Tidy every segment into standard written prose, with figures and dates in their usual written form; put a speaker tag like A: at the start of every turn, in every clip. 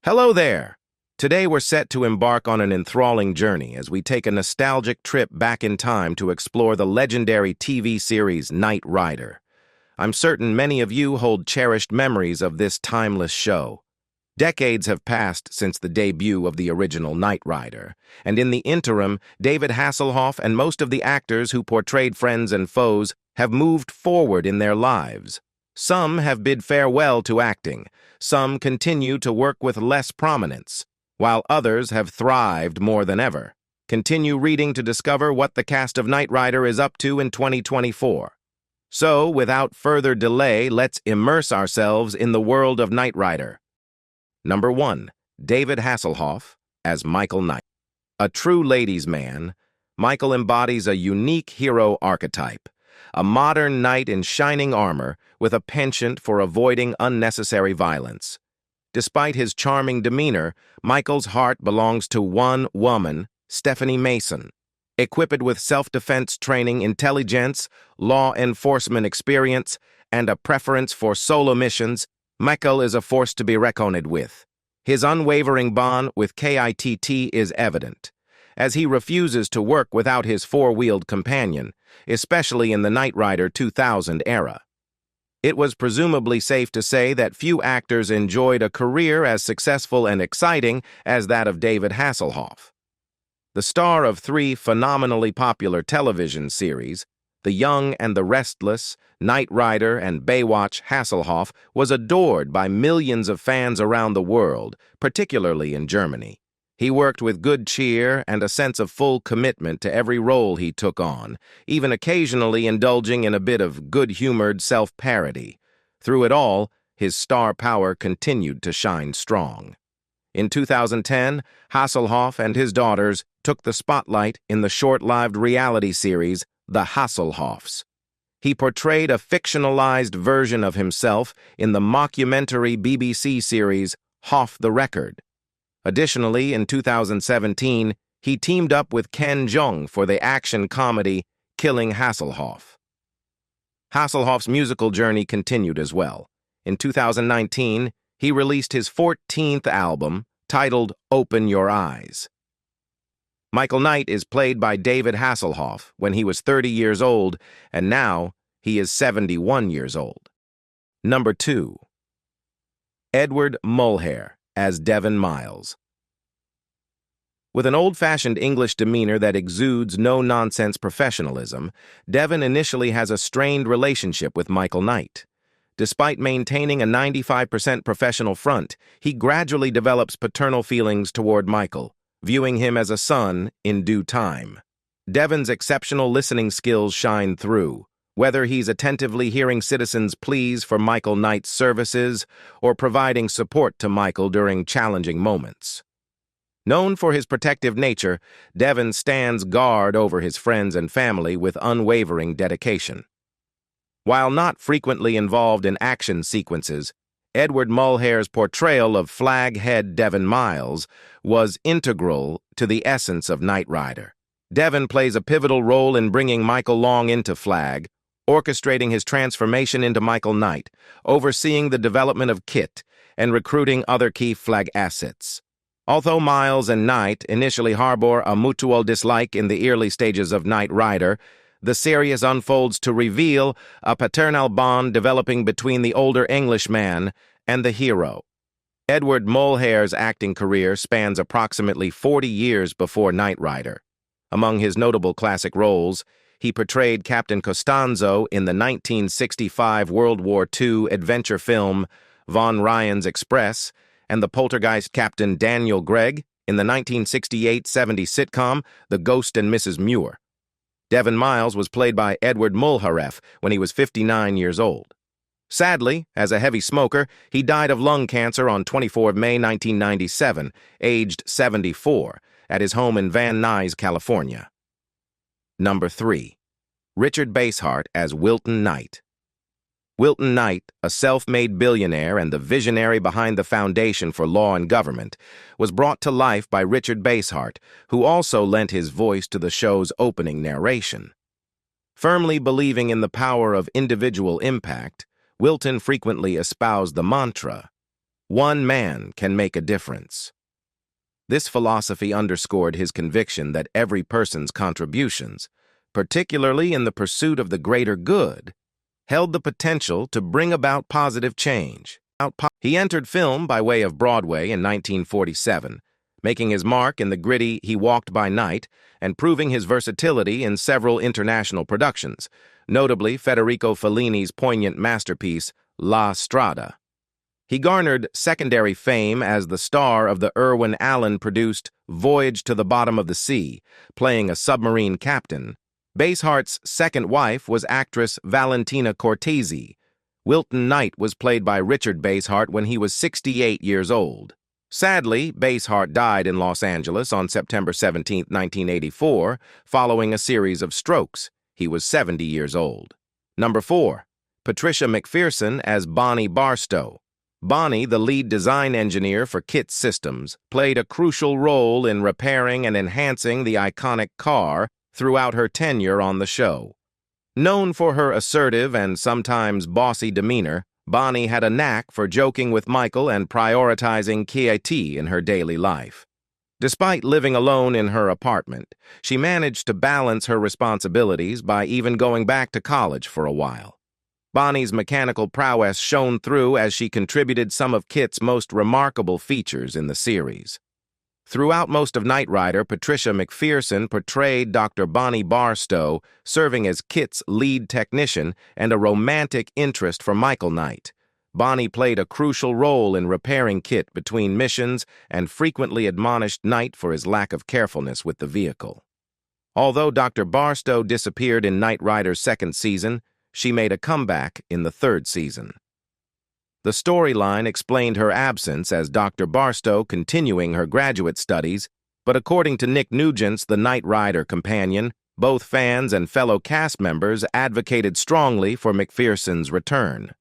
A: Hello there! Today we're set to embark on an enthralling journey as we take a nostalgic trip back in time to explore the legendary TV series Knight Rider. I'm certain many of you hold cherished memories of this timeless show. Decades have passed since the debut of the original Knight Rider, and in the interim, David Hasselhoff and most of the actors who portrayed friends and foes have moved forward in their lives. Some have bid farewell to acting, some continue to work with less prominence, while others have thrived more than ever. Continue reading to discover what the cast of Knight Rider is up to in 2024. So, without further delay, let's immerse ourselves in the world of Knight Rider. Number 1. David Hasselhoff as Michael Knight. A true ladies' man, Michael embodies a unique hero archetype, a modern knight in shining armor with a penchant for avoiding unnecessary violence. Despite his charming demeanor, Michael's heart belongs to one woman, Stephanie Mason. Equipped with self-defense training, intelligence, law enforcement experience, and a preference for solo missions, Michael is a force to be reckoned with. His unwavering bond with Kitt is evident, as he refuses to work without his four-wheeled companion, especially in the Knight Rider 2000 era. It was presumably safe to say that few actors enjoyed a career as successful and exciting as that of David Hasselhoff. The star of three phenomenally popular television series, The Young and the Restless, Knight Rider, and Baywatch, Hasselhoff was adored by millions of fans around the world, particularly in Germany. He worked with good cheer and a sense of full commitment to every role he took on, even occasionally indulging in a bit of good-humored self-parody. Through it all, his star power continued to shine strong. In 2010, Hasselhoff and his daughters took the spotlight in the short-lived reality series The Hasselhoffs. He portrayed a fictionalized version of himself in the mockumentary BBC series Off the Record. Additionally, in 2017, he teamed up with Ken Jeong for the action comedy Killing Hasselhoff. Hasselhoff's musical journey continued as well. In 2019, he released his 14th album, titled Open Your Eyes. Michael Knight is played by David Hasselhoff when he was 30 years old, and now he is 71 years old. Number 2. Edward Mohair as Devon Miles. With an old-fashioned English demeanor that exudes no-nonsense professionalism, Devon initially has a strained relationship with Michael Knight. Despite maintaining a 95% professional front, he gradually develops paternal feelings toward Michael, viewing him as a son in due time. Devon's exceptional listening skills shine through, whether he's attentively hearing citizens' pleas for Michael Knight's services or providing support to Michael during challenging moments. Known for his protective nature, Devon stands guard over his friends and family with unwavering dedication. While not frequently involved in action sequences, Edward Mohair's portrayal of Flaghead Devon Miles was integral to the essence of Knight Rider. Devon plays a pivotal role in bringing Michael Long into Flag, orchestrating his transformation into Michael Knight, overseeing the development of Kit, and recruiting other key Flag assets. Although Miles and Knight initially harbor a mutual dislike in the early stages of Knight Rider, the series unfolds to reveal a paternal bond developing between the older Englishman and the hero. Edward Mohair's acting career spans approximately 40 years before Knight Rider. Among his notable classic roles, he portrayed Captain Costanzo in the 1965 World War II adventure film Von Ryan's Express and the poltergeist Captain Daniel Gregg in the 1968-70 sitcom The Ghost and Mrs. Muir. Devon Miles was played by Edward Mohair when he was 59 years old. Sadly, as a heavy smoker, he died of lung cancer on 24 May 1997, aged 74, at his home in Van Nuys, California. Number 3. Richard Basart as Wilton Knight. Wilton Knight, a self-made billionaire and the visionary behind the Foundation for Law and Government, was brought to life by Richard Basart, who also lent his voice to the show's opening narration. Firmly believing in the power of individual impact, Wilton frequently espoused the mantra, One man can make a difference. This philosophy underscored his conviction that every person's contributions, particularly in the pursuit of the greater good, held the potential to bring about positive change. He entered film by way of Broadway in 1947, making his mark in the gritty He Walked by Night and proving his versatility in several international productions, notably Federico Fellini's poignant masterpiece, La Strada. He garnered secondary fame as the star of the Irwin Allen-produced Voyage to the Bottom of the Sea, playing a submarine captain. Basart's second wife was actress Valentina Cortese. Wilton Knight was played by Richard Basart when he was 68 years old. Sadly, Basart died in Los Angeles on September 17, 1984, following a series of strokes. He was 70 years old. Number 4. Patricia McPherson as Bonnie Barstow. Bonnie, the lead design engineer for KITT Systems, played a crucial role in repairing and enhancing the iconic car throughout her tenure on the show. Known for her assertive and sometimes bossy demeanor, Bonnie had a knack for joking with Michael and prioritizing KIT in her daily life. Despite living alone in her apartment, she managed to balance her responsibilities by even going back to college for a while. Bonnie's mechanical prowess shone through as she contributed some of KITT's most remarkable features in the series. Throughout most of Knight Rider, Patricia McPherson portrayed Dr. Bonnie Barstow, serving as KITT's lead technician and a romantic interest for Michael Knight. Bonnie played a crucial role in repairing KITT between missions and frequently admonished Knight for his lack of carefulness with the vehicle. Although Dr. Barstow disappeared in Knight Rider's second season, she made a comeback in the third season. The storyline explained her absence as Dr. Barstow continuing her graduate studies, but according to Nick Nugent's The Knight Rider companion, both fans and fellow cast members advocated strongly for McPherson's return.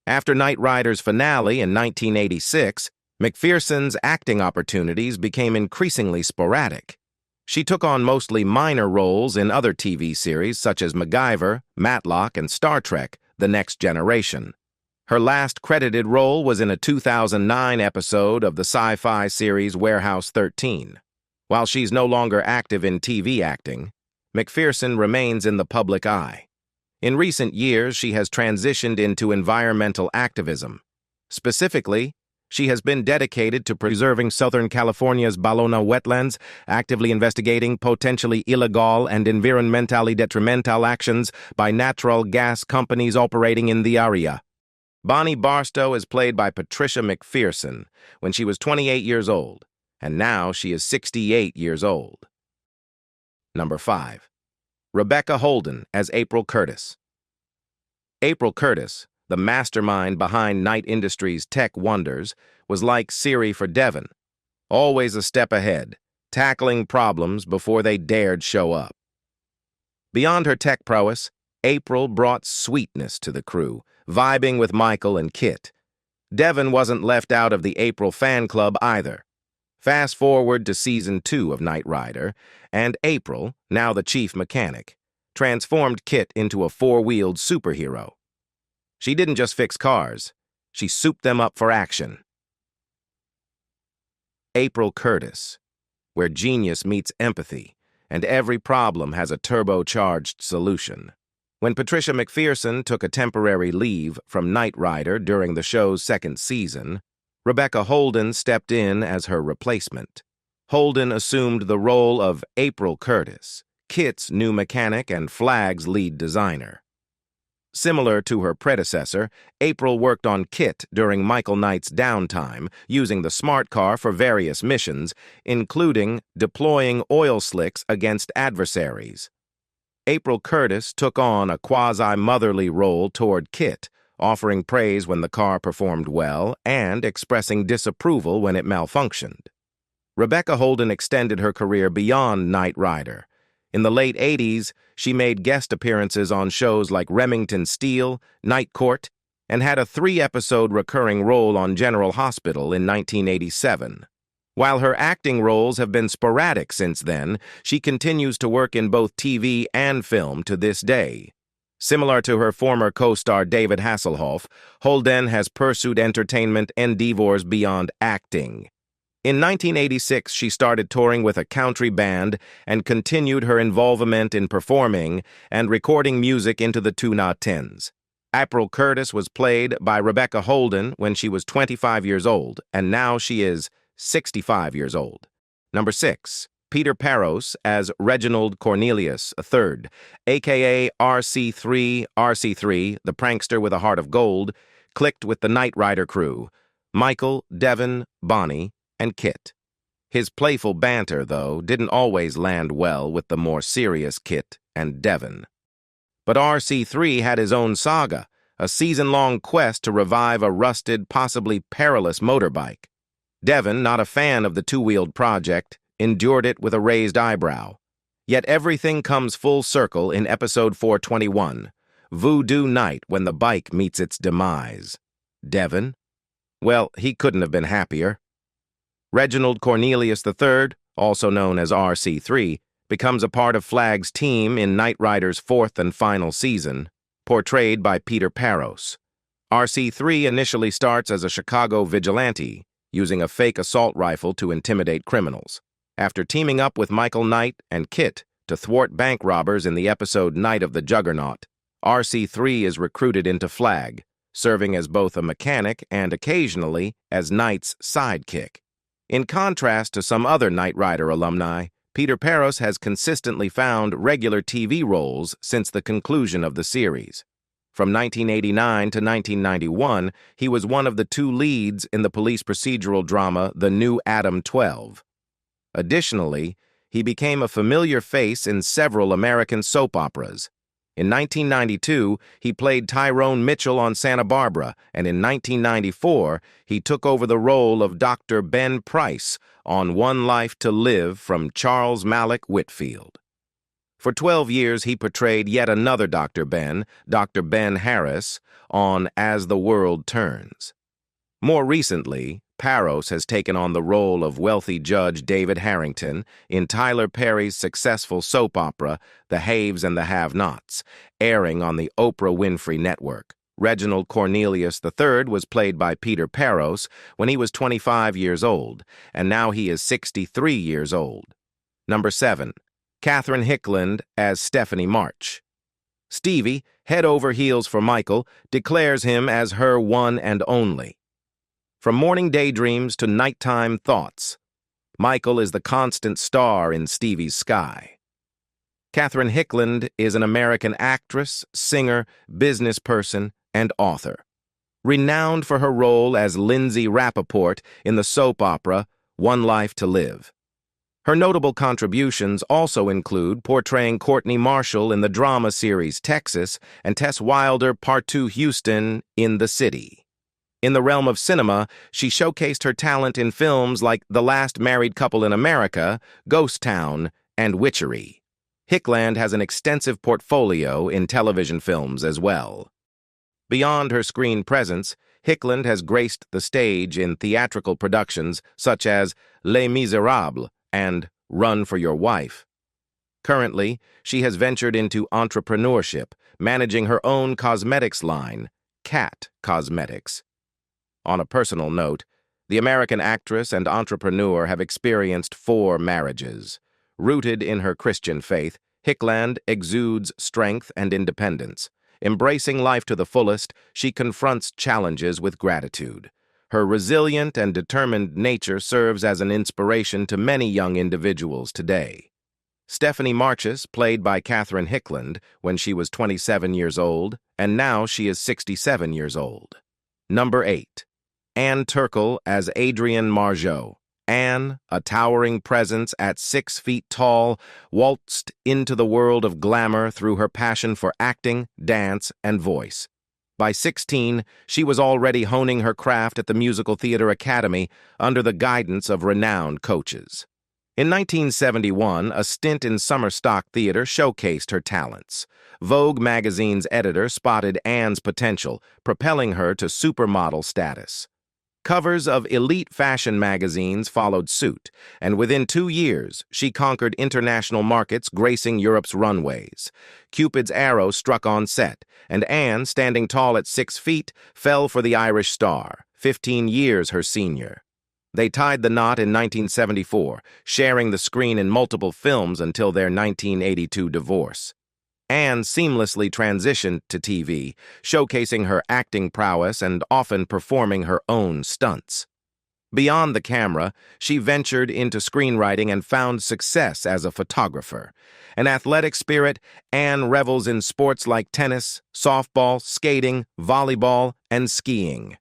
A: After Knight Rider's finale in 1986, McPherson's acting opportunities became increasingly sporadic. She took on mostly minor roles in other TV series such as MacGyver, Matlock, and Star Trek: The Next Generation. Her last credited role was in a 2009 episode of the sci-fi series Warehouse 13. While she's no longer active in TV acting, McPherson remains in the public eye. In recent years, she has transitioned into environmental activism. Specifically, she has been dedicated to preserving Southern California's Ballona wetlands, actively investigating potentially illegal and environmentally detrimental actions by natural gas companies operating in the area. Bonnie Barstow is played by Patricia McPherson when she was 28 years old, and now she is 68 years old. Number 5. Rebecca Holden as April Curtis. April Curtis, the mastermind behind Knight Industries' tech wonders, was like Siri for Devon, always a step ahead, tackling problems before they dared show up. Beyond her tech prowess, April brought sweetness to the crew, vibing with Michael and KITT. Devon wasn't left out of the April fan club either. Fast forward to Season 2 of Knight Rider, and April, now the chief mechanic, transformed KITT into a four-wheeled superhero. She didn't just fix cars, she souped them up for action. April Curtis, where genius meets empathy, and every problem has a turbocharged solution. When Patricia McPherson took a temporary leave from Knight Rider during the show's second season, Rebecca Holden stepped in as her replacement. Holden assumed the role of April Curtis, KITT's new mechanic and Flag's lead designer. Similar to her predecessor, April worked on KITT during Michael Knight's downtime, using the smart car for various missions, including deploying oil slicks against adversaries. April Curtis took on a quasi-motherly role toward KITT, offering praise when the car performed well and expressing disapproval when it malfunctioned. Rebecca Holden extended her career beyond Knight Rider. In the late 80s, she made guest appearances on shows like Remington Steele, Night Court, and had a 3-episode recurring role on General Hospital in 1987. While her acting roles have been sporadic since then, she continues to work in both TV and film to this day. Similar to her former co-star David Hasselhoff, Holden has pursued entertainment endeavors beyond acting. In 1986, she started touring with a country band and continued her involvement in performing and recording music into the 2010s. April Curtis was played by Rebecca Holden when she was 25 years old, and now she is 65 years old. Number 6. Peter Parros as Reginald Cornelius III, a.k.a. RC3. RC3, the prankster with a heart of gold, clicked with the Knight Rider crew, Michael, Devon, Bonnie, and Kit. His playful banter, though, didn't always land well with the more serious Kit and Devon. But RC3 had his own saga, a season-long quest to revive a rusted, possibly perilous motorbike. Devon, not a fan of the two-wheeled project, endured it with a raised eyebrow. Yet everything comes full circle in episode 421, Voodoo Night, when the bike meets its demise. Devon? Well, he couldn't have been happier. Reginald Cornelius III, also known as RC3, becomes a part of Flag's team in Knight Rider's fourth and final season, portrayed by Peter Parros. RC3 initially starts as a Chicago vigilante, using a fake assault rifle to intimidate criminals. After teaming up with Michael Knight and Kit to thwart bank robbers in the episode Night of the Juggernaut, RC3 is recruited into Flag, serving as both a mechanic and occasionally as Knight's sidekick. In contrast to some other Knight Rider alumni, Peter Parros has consistently found regular TV roles since the conclusion of the series. From 1989 to 1991, he was one of the two leads in the police procedural drama The New Adam 12. Additionally, he became a familiar face in several American soap operas. In 1992, he played Tyrone Mitchell on Santa Barbara, and in 1994, he took over the role of Dr. Ben Price on One Life to Live from Charles Mallock Whitfield. For 12 years, he portrayed yet another Dr. Ben Harris, on As the World Turns. More recently, Parros has taken on the role of wealthy Judge David Harrington in Tyler Perry's successful soap opera, The Haves and the Have-Nots, airing on the Oprah Winfrey Network. Reginald Cornelius III was played by Peter Parros when he was 25 years old, and now he is 63 years old. Number 7. Katherine Hickland as Stephanie March. Stevie, head over heels for Michael, declares him as her one and only. From morning daydreams to nighttime thoughts, Michael is the constant star in Stevie's sky. Katherine Hickland is an American actress, singer, business person, and author. Renowned for her role as Lindsay Rappaport in the soap opera One Life to Live. Her notable contributions also include portraying Courtney Marshall in the drama series Texas and Tess Wilder Partout Houston in The City. In the realm of cinema, she showcased her talent in films like The Last Married Couple in America, Ghost Town, and Witchery. Hickland has an extensive portfolio in television films as well. Beyond her screen presence, Hickland has graced the stage in theatrical productions such as Les Miserables and Run for Your Wife. Currently, she has ventured into entrepreneurship, managing her own cosmetics line, Cat Cosmetics. On a personal note, the American actress and entrepreneur have experienced 4 marriages. Rooted in her Christian faith, Hickland exudes strength and independence. Embracing life to the fullest, she confronts challenges with gratitude. Her resilient and determined nature serves as an inspiration to many young individuals today. Stephanie March, played by Katherine Hickland when she was 27 years old, and now she is 67 years old. Number 8. Anne Turkel as Adrienne Margeau. Anne, a towering presence at 6 feet tall, waltzed into the world of glamour through her passion for acting, dance, and voice. By 16, she was already honing her craft at the Musical Theater Academy under the guidance of renowned coaches. In 1971, a stint in summer stock theater showcased her talents. Vogue magazine's editor spotted Anne's potential, propelling her to supermodel status. Covers of elite fashion magazines followed suit, and within 2 years, she conquered international markets gracing Europe's runways. Cupid's arrow struck on set, and Anne, standing tall at 6 feet, fell for the Irish star, 15 years her senior. They tied the knot in 1974, sharing the screen in multiple films until their 1982 divorce. Anne seamlessly transitioned to TV, showcasing her acting prowess and often performing her own stunts. Beyond the camera, she ventured into screenwriting and found success as a photographer. An athletic spirit, Anne revels in sports like tennis, softball, skating, volleyball, and skiing.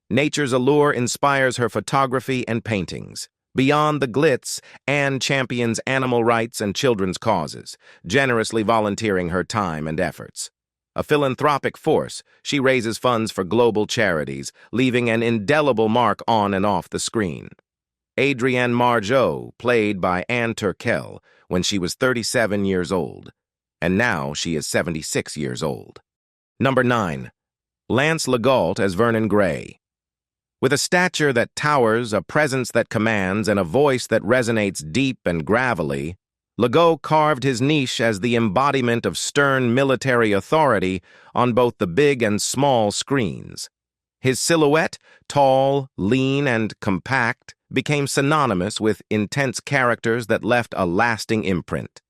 A: Nature's allure inspires her photography and paintings. Beyond the glitz, Anne champions animal rights and children's causes, generously volunteering her time and efforts. A philanthropic force, she raises funds for global charities, leaving an indelible mark on and off the screen. Adrienne Margeau, played by Anne Turkel when she was 37 years old, and now she is 76 years old. Number 9. Lance Legault as Vernon Gray. With a stature that towers, a presence that commands, and a voice that resonates deep and gravelly, Legault carved his niche as the embodiment of stern military authority on both the big and small screens. His silhouette, tall, lean, and compact, became synonymous with intense characters that left a lasting imprint.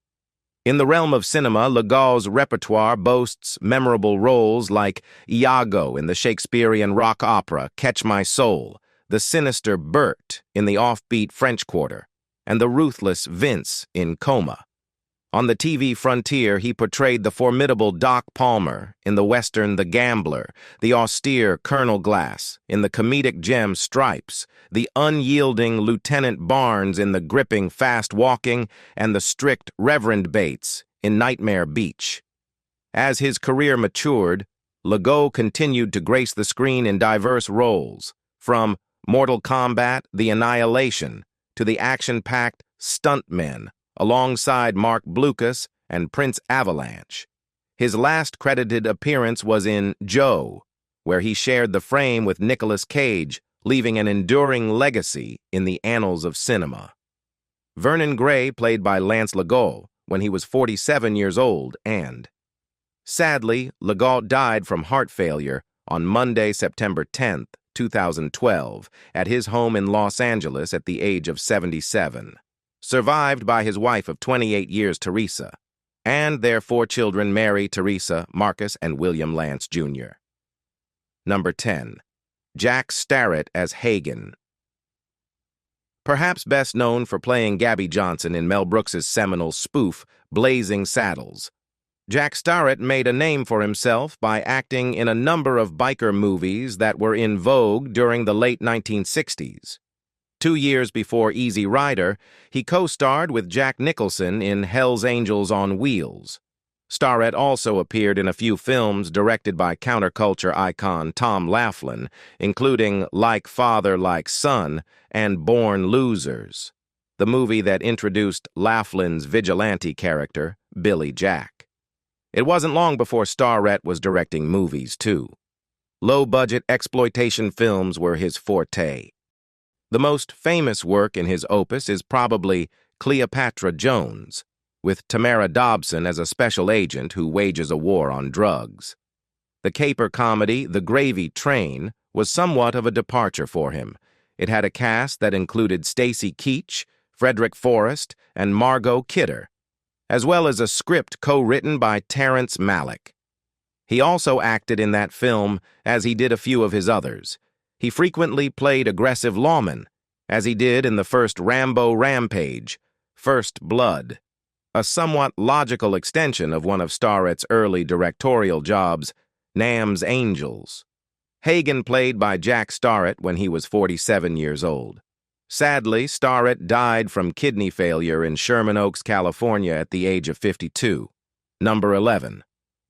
A: In the realm of cinema, Legault's repertoire boasts memorable roles like Iago in the Shakespearean rock opera Catch My Soul, the sinister Bert in the offbeat French Quarter, and the ruthless Vince in Coma. On the TV frontier, he portrayed the formidable Doc Palmer in the western The Gambler, the austere Colonel Glass in the comedic gem Stripes, the unyielding Lieutenant Barnes in the gripping Fast Walking, and the strict Reverend Bates in Nightmare Beach. As his career matured, Legault continued to grace the screen in diverse roles, from Mortal Kombat: The Annihilation to the action-packed Stuntmen, alongside Mark Blucas and Prince Avalanche. His last credited appearance was in Joe, where he shared the frame with Nicolas Cage, leaving an enduring legacy in the annals of cinema. Vernon Gray, played by Lance Legault when he was 47 years old, and sadly, Legault died from heart failure on Monday, September 10, 2012, at his home in Los Angeles at the age of 77. Survived by his wife of 28 years, Teresa, and their 4 children, Mary, Teresa, Marcus, and William Lance Jr. Number 10. Jack Starrett as Hagen. Perhaps best known for playing Gabby Johnson in Mel Brooks's seminal spoof, Blazing Saddles, Jack Starrett made a name for himself by acting in a number of biker movies that were in vogue during the late 1960s. 2 years before Easy Rider, he co-starred with Jack Nicholson in Hell's Angels on Wheels. Starrett also appeared in a few films directed by counterculture icon Tom Laughlin, including Like Father, Like Son and Born Losers, the movie that introduced Laughlin's vigilante character, Billy Jack. It wasn't long before Starrett was directing movies, too. Low-budget exploitation films were his forte. The most famous work in his opus is probably Cleopatra Jones, with Tamara Dobson as a special agent who wages a war on drugs. The caper comedy The Gravy Train was somewhat of a departure for him. It had a cast that included Stacy Keach, Frederick Forrest, and Margot Kidder, as well as a script co-written by Terrence Malick. He also acted in that film, as he did a few of his others. He frequently played aggressive lawmen, as he did in the first Rambo Rampage, First Blood, a somewhat logical extension of one of Starrett's early directorial jobs, Nam's Angels. Hagen played by Jack Starrett when he was 47 years old. Sadly, Starrett died from kidney failure in Sherman Oaks, California at the age of 52. Number 11.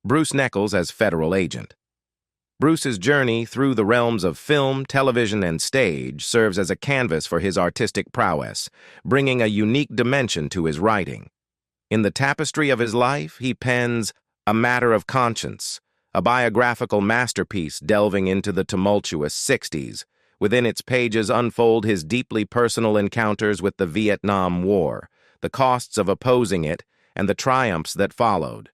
A: Bruce Nichols as Federal Agent. Bruce's journey through the realms of film, television, and stage serves as a canvas for his artistic prowess, bringing a unique dimension to his writing. In the tapestry of his life, he pens A Matter of Conscience, a biographical masterpiece delving into the tumultuous 60s, Within its pages unfold his deeply personal encounters with the Vietnam War, the costs of opposing it, and the triumphs that followed.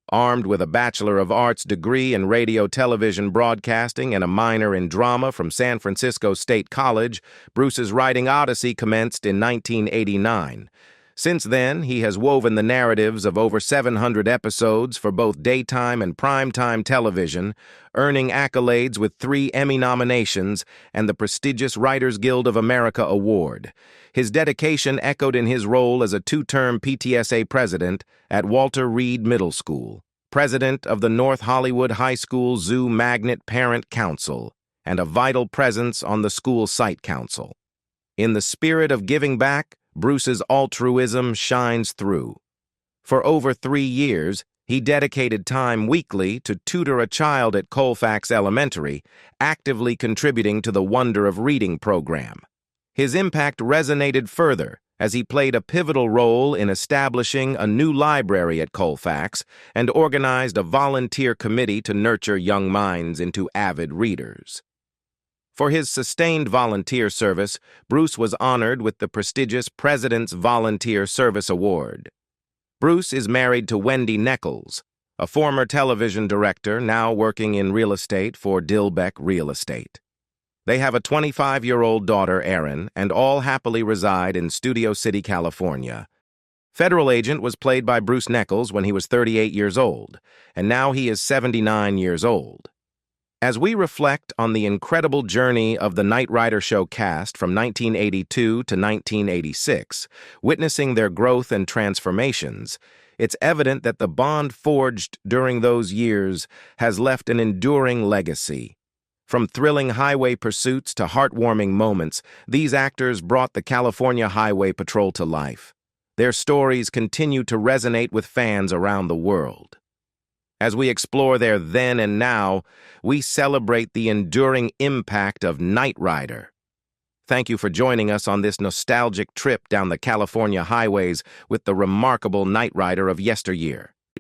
A: Armed with a Bachelor of Arts degree in radio-television broadcasting and a minor in drama from San Francisco State College, Bruce's writing odyssey commenced in 1989. Since then, he has woven the narratives of over 700 episodes for both daytime and primetime television, earning accolades with 3 Emmy nominations and the prestigious Writers Guild of America Award. His dedication echoed in his role as a 2-term PTSA president at Walter Reed Middle School, president of the North Hollywood High School Zoo Magnet Parent Council, and a vital presence on the school site council. In the spirit of giving back, Bruce's altruism shines through. For over 3 years, he dedicated time weekly to tutor a child at Colfax Elementary, actively contributing to the Wonder of Reading program. His impact resonated further as he played a pivotal role in establishing a new library at Colfax and organized a volunteer committee to nurture young minds into avid readers. For his sustained volunteer service, Bruce was honored with the prestigious President's Volunteer Service Award. Bruce is married to Wendy Neckles, a former television director now working in real estate for Dilbeck Real Estate. They have a 25-year-old daughter, Erin, and all happily reside in Studio City, California. Federal Agent was played by Bruce Neckles when he was 38 years old, and now he is 79 years old. As we reflect on the incredible journey of the Knight Rider show cast from 1982 to 1986, witnessing their growth and transformations, it's evident that the bond forged during those years has left an enduring legacy. From thrilling highway pursuits to heartwarming moments, these actors brought the California Highway Patrol to life. Their stories continue to resonate with fans around the world. As we explore their then and now, we celebrate the enduring impact of Knight Rider. Thank you for joining us on this nostalgic trip down the California highways with the remarkable Knight Rider of yesteryear.